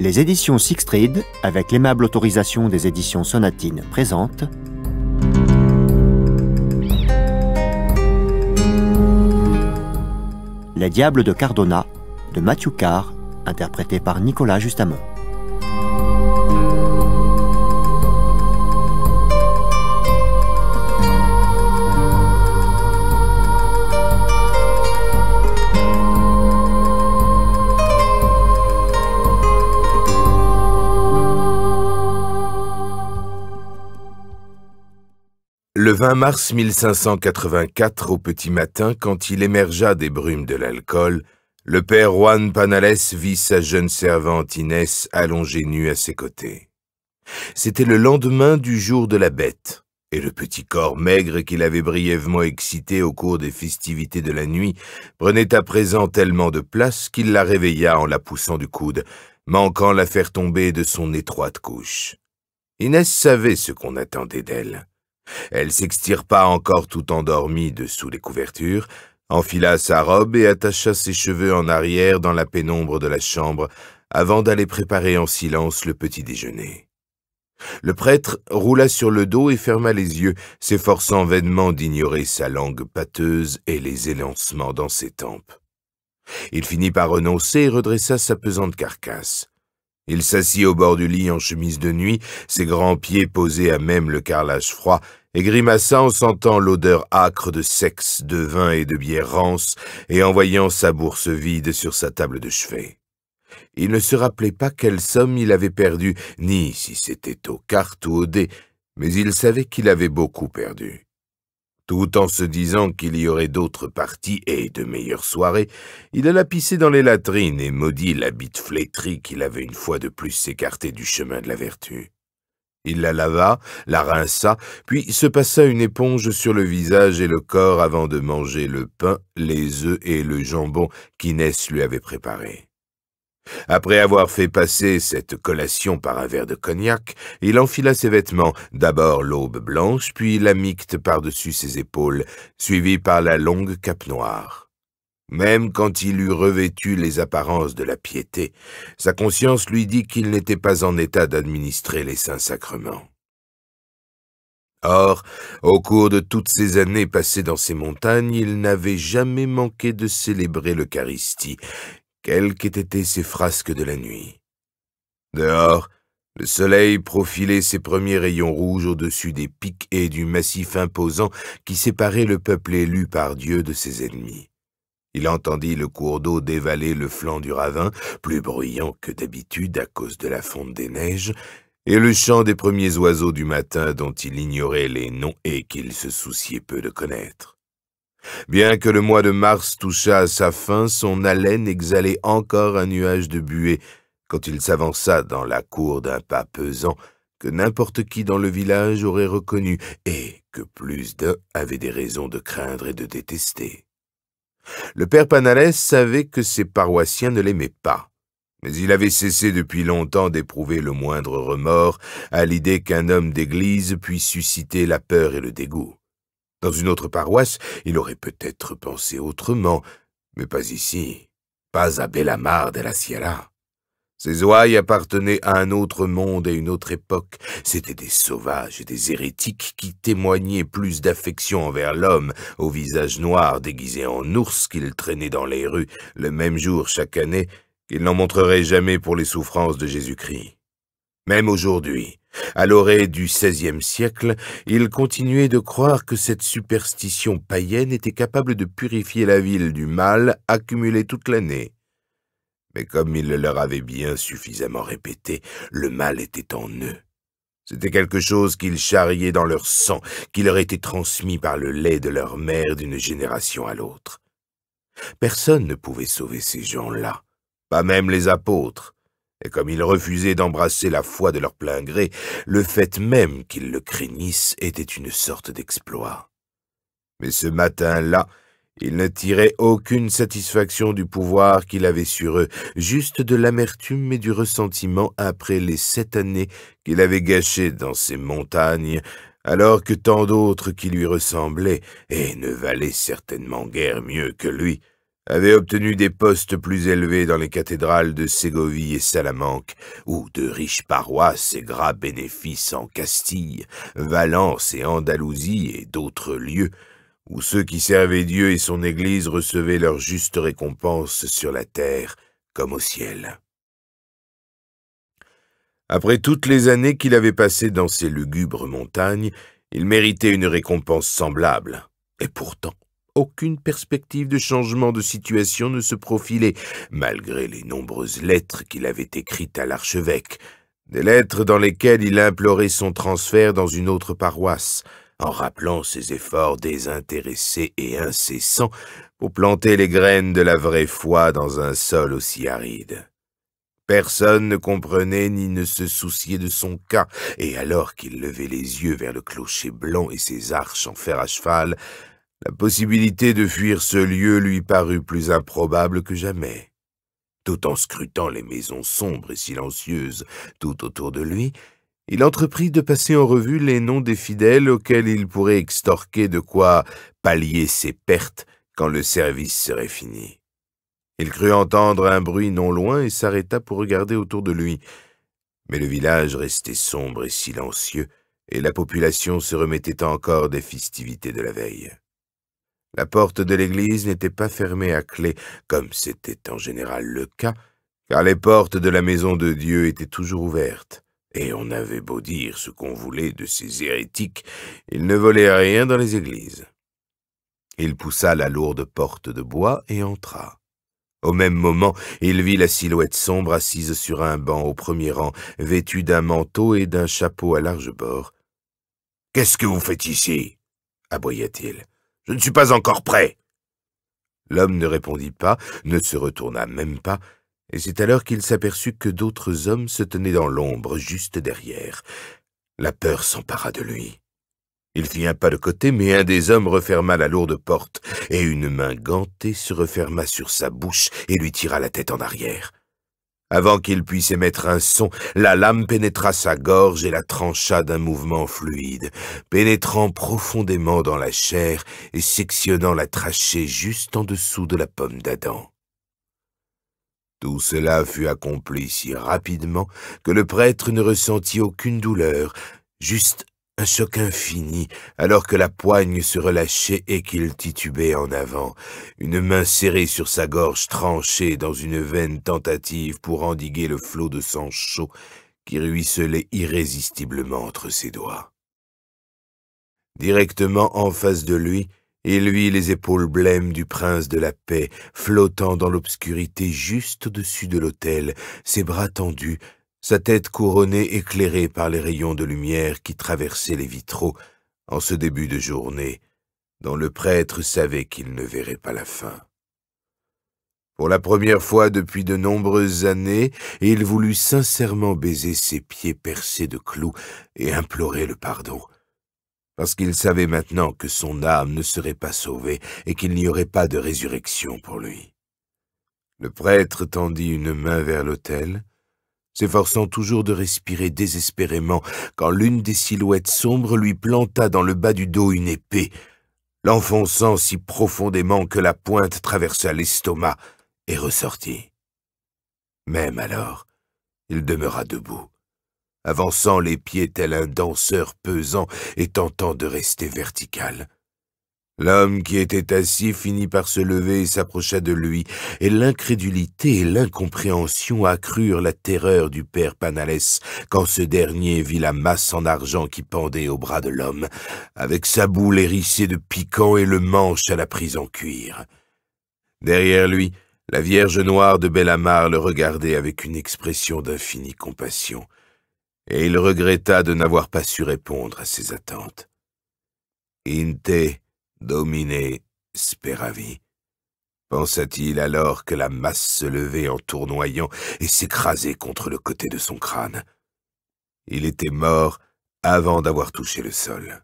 Les éditions Sixtrid, avec l'aimable autorisation des éditions Sonatine, présentent Les Diables de Cardona, de Matthew Carr, interprété par Nicolas Justamont. Le 20 mars 1584, au petit matin, quand il émergea des brumes de l'alcool, le père Juan Panales vit sa jeune servante Inès allongée nue à ses côtés. C'était le lendemain du jour de la bête, et le petit corps maigre qu'il avait brièvement excité au cours des festivités de la nuit prenait à présent tellement de place qu'il la réveilla en la poussant du coude, manquant la faire tomber de son étroite couche. Inès savait ce qu'on attendait d'elle. Elle s'extirpa encore tout endormie dessous les couvertures, enfila sa robe et attacha ses cheveux en arrière dans la pénombre de la chambre avant d'aller préparer en silence le petit déjeuner. Le prêtre roula sur le dos et ferma les yeux, s'efforçant vainement d'ignorer sa langue pâteuse et les élancements dans ses tempes. Il finit par renoncer et redressa sa pesante carcasse. Il s'assit au bord du lit en chemise de nuit, ses grands pieds posés à même le carrelage froid, et grimaça en sentant l'odeur âcre de sexe, de vin et de bière rance, et en voyant sa bourse vide sur sa table de chevet. Il ne se rappelait pas quelle somme il avait perdue, ni si c'était aux cartes ou aux dés, mais il savait qu'il avait beaucoup perdu. Tout en se disant qu'il y aurait d'autres parties et de meilleures soirées, il alla pisser dans les latrines et maudit la bite flétrie qu'il avait une fois de plus écartée du chemin de la vertu. Il la lava, la rinça, puis se passa une éponge sur le visage et le corps avant de manger le pain, les œufs et le jambon qu'Inès lui avait préparés. Après avoir fait passer cette collation par un verre de cognac, il enfila ses vêtements, d'abord l'aube blanche, puis la micte par-dessus ses épaules, suivie par la longue cape noire. Même quand il eut revêtu les apparences de la piété, sa conscience lui dit qu'il n'était pas en état d'administrer les saints sacrements. Or, au cours de toutes ces années passées dans ces montagnes, il n'avait jamais manqué de célébrer l'Eucharistie, quelles qu'aient été ses frasques de la nuit. Dehors, le soleil profilait ses premiers rayons rouges au-dessus des pics et du massif imposant qui séparait le peuple élu par Dieu de ses ennemis. Il entendit le cours d'eau dévaler le flanc du ravin, plus bruyant que d'habitude à cause de la fonte des neiges, et le chant des premiers oiseaux du matin dont il ignorait les noms et qu'il se souciait peu de connaître. Bien que le mois de mars touchât à sa fin, son haleine exhalait encore un nuage de buée quand il s'avança dans la cour d'un pas pesant que n'importe qui dans le village aurait reconnu et que plus d'un avait des raisons de craindre et de détester. Le père Panales savait que ses paroissiens ne l'aimaient pas, mais il avait cessé depuis longtemps d'éprouver le moindre remords à l'idée qu'un homme d'église puisse susciter la peur et le dégoût. Dans une autre paroisse, il aurait peut-être pensé autrement, mais pas ici, pas à Bellamar de la Sierra. Ces ouailles appartenaient à un autre monde et une autre époque. C'étaient des sauvages et des hérétiques qui témoignaient plus d'affection envers l'homme, au visage noir déguisé en ours qu'ils traînaient dans les rues le même jour chaque année, qu'ils n'en montreraient jamais pour les souffrances de Jésus-Christ. Même aujourd'hui, à l'orée du XVIe siècle, ils continuaient de croire que cette superstition païenne était capable de purifier la ville du mal accumulé toute l'année. Mais comme ils le leur avaient bien suffisamment répété, le mal était en eux. C'était quelque chose qu'ils charriaient dans leur sang, qui leur était transmis par le lait de leur mère d'une génération à l'autre. Personne ne pouvait sauver ces gens-là, pas même les apôtres. Et comme ils refusaient d'embrasser la foi de leur plein gré, le fait même qu'ils le craignissent était une sorte d'exploit. Mais ce matin-là, ils ne tiraient aucune satisfaction du pouvoir qu'il avait sur eux, juste de l'amertume et du ressentiment après les 7 années qu'il avait gâchées dans ces montagnes, alors que tant d'autres qui lui ressemblaient, et ne valaient certainement guère mieux que lui, avaient obtenu des postes plus élevés dans les cathédrales de Ségovie et Salamanque, ou de riches paroisses et gras bénéfices en Castille, Valence et Andalousie et d'autres lieux, où ceux qui servaient Dieu et son Église recevaient leur juste récompense sur la terre comme au ciel. Après toutes les années qu'il avait passées dans ces lugubres montagnes, il méritait une récompense semblable. Et pourtant, aucune perspective de changement de situation ne se profilait, malgré les nombreuses lettres qu'il avait écrites à l'archevêque, des lettres dans lesquelles il implorait son transfert dans une autre paroisse, en rappelant ses efforts désintéressés et incessants pour planter les graines de la vraie foi dans un sol aussi aride. Personne ne comprenait ni ne se souciait de son cas, et alors qu'il levait les yeux vers le clocher blanc et ses arches en fer à cheval, la possibilité de fuir ce lieu lui parut plus improbable que jamais. Tout en scrutant les maisons sombres et silencieuses tout autour de lui, il entreprit de passer en revue les noms des fidèles auxquels il pourrait extorquer de quoi pallier ses pertes quand le service serait fini. Il crut entendre un bruit non loin et s'arrêta pour regarder autour de lui. Mais le village restait sombre et silencieux, et la population se remettait encore des festivités de la veille. La porte de l'église n'était pas fermée à clé, comme c'était en général le cas, car les portes de la maison de Dieu étaient toujours ouvertes, et on avait beau dire ce qu'on voulait de ces hérétiques, ils ne volaient rien dans les églises. Il poussa la lourde porte de bois et entra. Au même moment, il vit la silhouette sombre assise sur un banc au premier rang, vêtue d'un manteau et d'un chapeau à large bord. « Qu'est-ce que vous faites ici » aboya-t-il. « Je ne suis pas encore prêt. » L'homme ne répondit pas, ne se retourna même pas, et c'est alors qu'il s'aperçut que d'autres hommes se tenaient dans l'ombre, juste derrière. La peur s'empara de lui. Il fit un pas de côté, mais un des hommes referma la lourde porte, et une main gantée se referma sur sa bouche et lui tira la tête en arrière. Avant qu'il puisse émettre un son, la lame pénétra sa gorge et la trancha d'un mouvement fluide, pénétrant profondément dans la chair et sectionnant la trachée juste en dessous de la pomme d'Adam. Tout cela fut accompli si rapidement que le prêtre ne ressentit aucune douleur, juste un choc infini, alors que la poigne se relâchait et qu'il titubait en avant, une main serrée sur sa gorge tranchée dans une vaine tentative pour endiguer le flot de sang chaud qui ruisselait irrésistiblement entre ses doigts. Directement en face de lui, il vit les épaules blêmes du prince de la paix flottant dans l'obscurité juste au-dessus de l'autel, ses bras tendus, sa tête couronnée éclairée par les rayons de lumière qui traversaient les vitraux en ce début de journée, dont le prêtre savait qu'il ne verrait pas la fin. Pour la première fois depuis de nombreuses années, il voulut sincèrement baiser ses pieds percés de clous et implorer le pardon, parce qu'il savait maintenant que son âme ne serait pas sauvée et qu'il n'y aurait pas de résurrection pour lui. Le prêtre tendit une main vers l'autel, s'efforçant toujours de respirer désespérément, quand l'une des silhouettes sombres lui planta dans le bas du dos une épée, l'enfonçant si profondément que la pointe traversa l'estomac et ressortit. Même alors, il demeura debout, avançant les pieds tel un danseur pesant et tentant de rester vertical. L'homme qui était assis finit par se lever et s'approcha de lui, et l'incrédulité et l'incompréhension accrurent la terreur du père Panalès quand ce dernier vit la masse en argent qui pendait au bras de l'homme, avec sa boule hérissée de piquants et le manche à la prise en cuir. Derrière lui, la Vierge noire de Bellamare le regardait avec une expression d'infinie compassion, et il regretta de n'avoir pas su répondre à ses attentes. Inte Domine speravi, pensa-t-il alors que la masse se levait en tournoyant et s'écrasait contre le côté de son crâne. Il était mort avant d'avoir touché le sol.